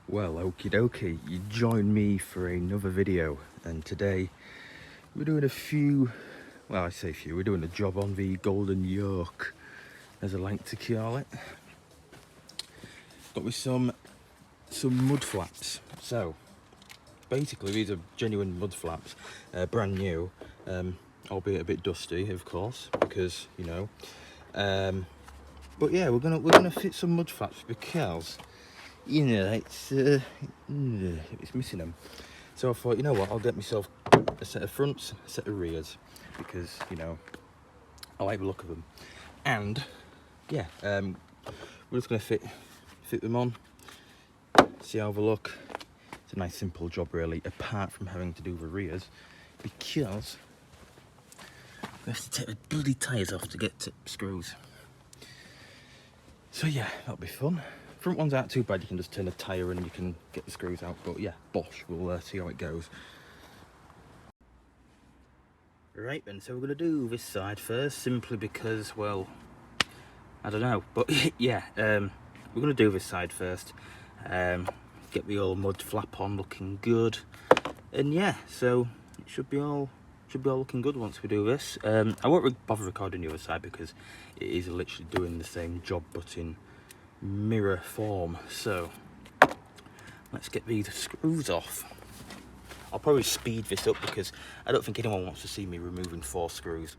Well, okie dokie, you join me for another video, and today we're doing a few, well I say few, we're doing a job on the golden yoke, as I like to call it. Got me some mud flaps. So basically these are genuine mud flaps, brand new, albeit a bit dusty of course, because you know, but yeah, we're gonna fit some mud flaps because you know it's missing them. So I thought, you know what, I'll get myself a set of fronts, a set of rears, because you know I like the look of them. And yeah, we're just gonna fit them on, see how they look. It's a nice simple job really, apart from having to do the rears, because we have to take the bloody tyres off to get to screws. So yeah, that'll be fun. Front ones aren't too bad, you can just turn a tyre and you can get the screws out, but yeah, bosh, we'll see how it goes. Right then, so we're going to do this side first, simply because, well, I don't know, but yeah, we're going to do this side first, get the old mud flap on looking good, and yeah, so it should be all looking good once we do this. I won't bother recording the other side because it is literally doing the same job but in mirror form. So let's get these screws off. I'll probably speed this up because I don't think anyone wants to see me removing 4 screws.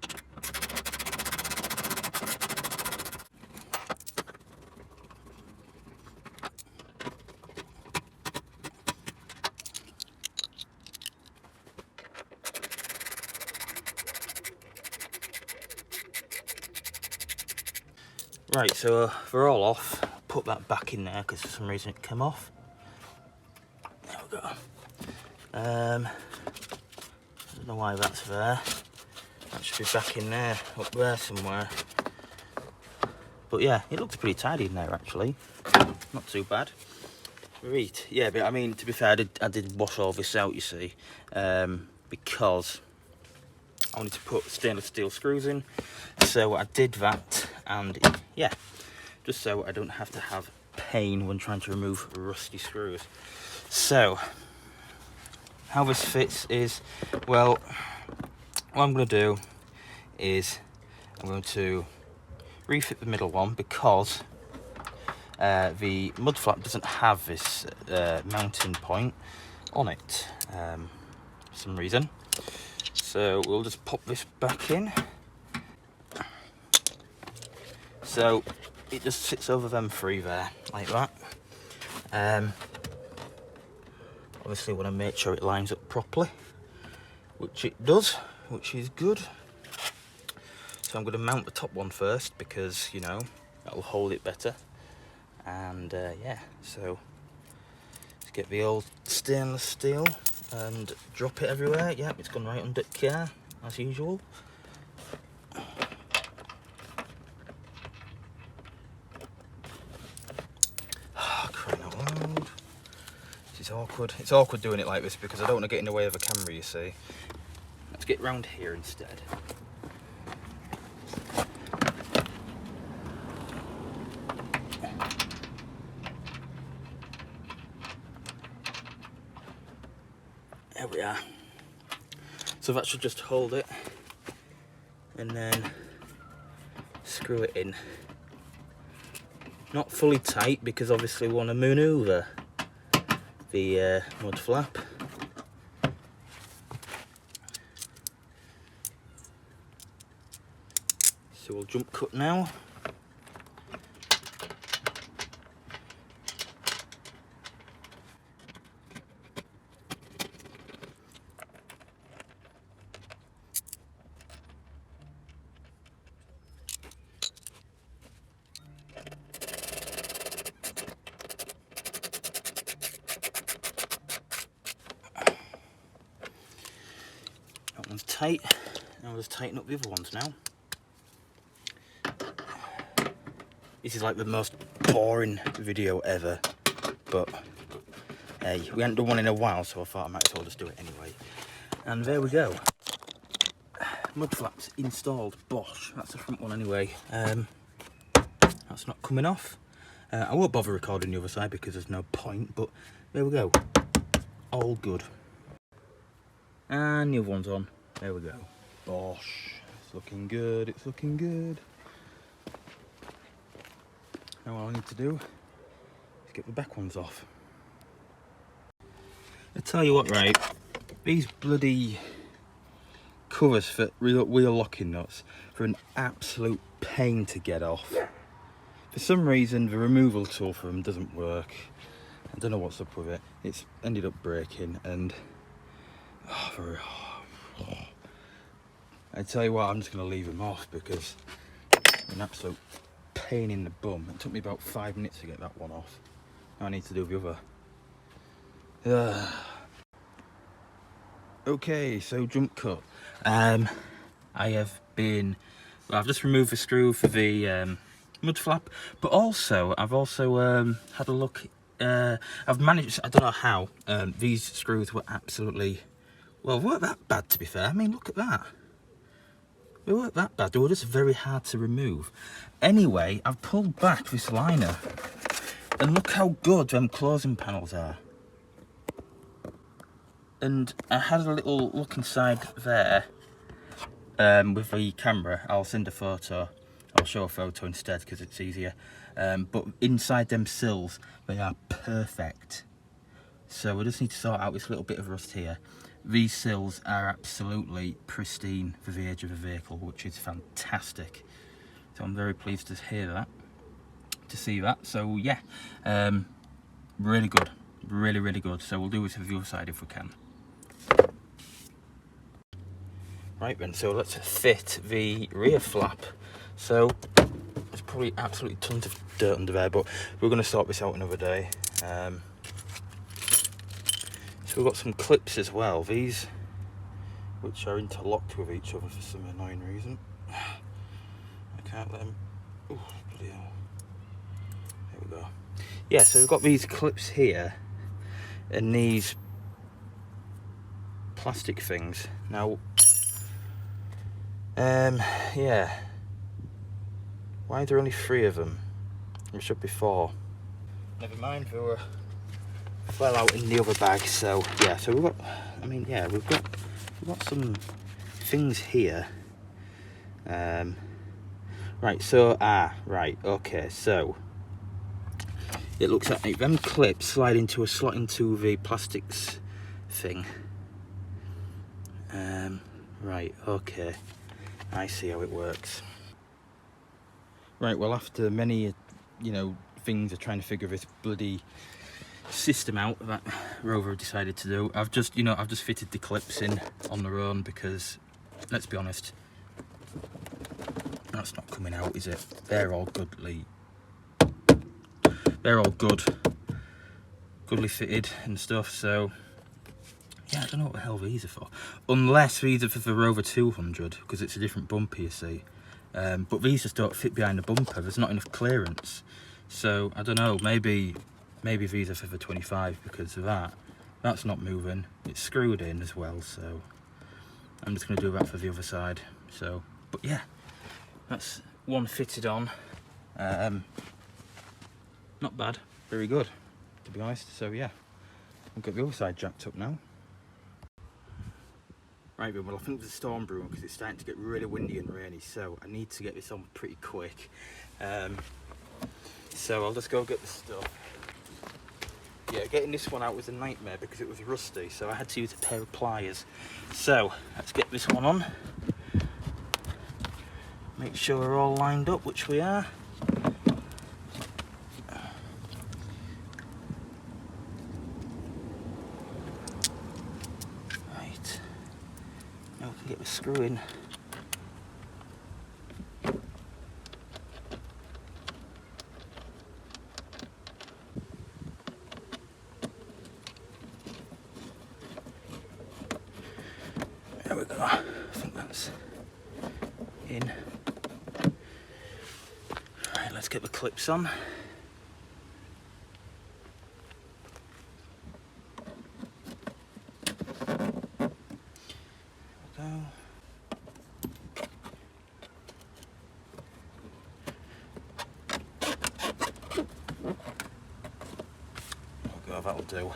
Right, so they're all off. Put that back in there because for some reason it came off. There we go. I don't know why that's there. That should be back in there, up there somewhere. But yeah, it looks pretty tidy in there actually. Not too bad. Right, yeah, but I mean, to be fair, I did wash all this out, you see, because I wanted to put stainless steel screws in. So I did that, and yeah, just so I don't have to have pain when trying to remove rusty screws. So how this fits is, well, what I'm going to do is I'm going to refit the middle one because the mud flap doesn't have this mounting point on it for some reason. So we'll just pop this back in. So it just sits over them 3 there, like that. Obviously want to make sure it lines up properly, which it does, which is good. So I'm going to mount the top one first because, you know, that'll hold it better. And yeah, so let's get the old stainless steel and drop it everywhere. Yep, it's gone right under the car, as usual. Crying out loud. This is awkward. It's awkward doing it like this because I don't want to get in the way of a camera, you see. Let's get round here instead. There we are. So that should just hold it and then screw it in. Not fully tight because obviously we want to manoeuvre the mud flap. So we'll jump cut now. That one's tight. Now we'll just tighten up the other ones now. This is like the most boring video ever, but hey, we hadn't done one in a while, so I thought I might as well just do it anyway. And there we go. Mud flaps installed. Bosh. That's the front one anyway. That's not coming off. I won't bother recording the other side because there's no point, but there we go. All good. And the other one's on. There we go. Bosh. It's looking good, it's looking good. Now all I need to do is get the back ones off. I tell you what, right, these bloody covers for wheel locking nuts are an absolute pain to get off. For some reason the removal tool for them doesn't work. I don't know what's up with it. It's ended up breaking, and I tell you what, I'm just going to leave them off because they're an absolute pain in the bum. It took me about 5 minutes to get that one off. Now I need to do the other. Okay, so jump cut. I have been, well, I've just removed the screw for the mud flap, but also I've also had a look. I've managed, I don't know how, these screws were absolutely, well, they weren't that bad to be fair. I mean, look at that. They weren't that bad, they were just very hard to remove. Anyway, I've pulled back this liner, and look how good them closing panels are. And I had a little look inside there with the camera. I'll send a photo. I'll show a photo instead because it's easier. But inside them sills, they are perfect. So we just need to sort out this little bit of rust here. These sills are absolutely pristine for the age of the vehicle, which is fantastic. So I'm very pleased to hear that, to see that. So yeah, really good, really, really good. So we'll do this with the other side if we can. Right then, so let's fit the rear flap. So there's probably absolutely tons of dirt under there, but we're going to sort this out another day. So we've got some clips as well, these which are interlocked with each other for some annoying reason. I can't let them. Oh, bloody hell. There we go. Yeah, so we've got these clips here and these plastic things. Now, yeah. Why are there only 3 of them? There should be 4. Never mind, they were well out in the other bag. So yeah, so we've got, I mean, yeah, we've got some things here. Right, so right, okay, so it looks like them clips slide into a slot into the plastics thing. Right, okay, I see how it works. Right, well, after many, you know, things of trying to figure this bloody system out that Rover decided to do, I've just fitted the clips in on their own because, let's be honest, that's not coming out, is it? They're all goodly fitted and stuff, so yeah, I don't know what the hell these are for. Unless these are for the Rover 200, because it's a different bumper, you see. But these just don't fit behind the bumper, there's not enough clearance. So, I don't know, maybe these are for the 25 because of that. That's not moving, it's screwed in as well, so I'm just going to do that for the other side. So, but yeah, that's one fitted on. Not bad, very good, to be honest. So yeah, we'll get the other side jacked up now. Right then, well, I think there's a storm brewing because it's starting to get really windy and rainy, so I need to get this on pretty quick. So I'll just go get the stuff. Yeah, getting this one out was a nightmare because it was rusty, so I had to use a pair of pliers. So let's get this one on. Make sure we're all lined up, which we are. Right, now we can get the screw in. There we go, I think that's in. Right, let's get the clips on. that'll do.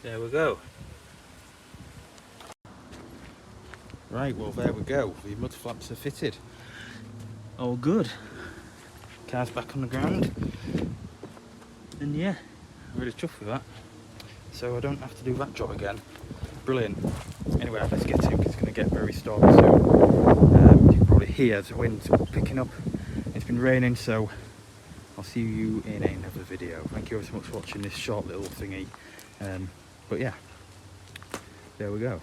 There we go. Right, well there we go. The mud flaps are fitted. All good. Car's back on the ground. And yeah, I'm really chuffed with that. So I don't have to do that job again. Brilliant. Anyway, let's get to it, 'cause it's going to get very stormy soon. You can probably hear the wind picking up. It's been raining, so I'll see you in another video. Thank you so much for watching this short little thingy. But yeah, there we go.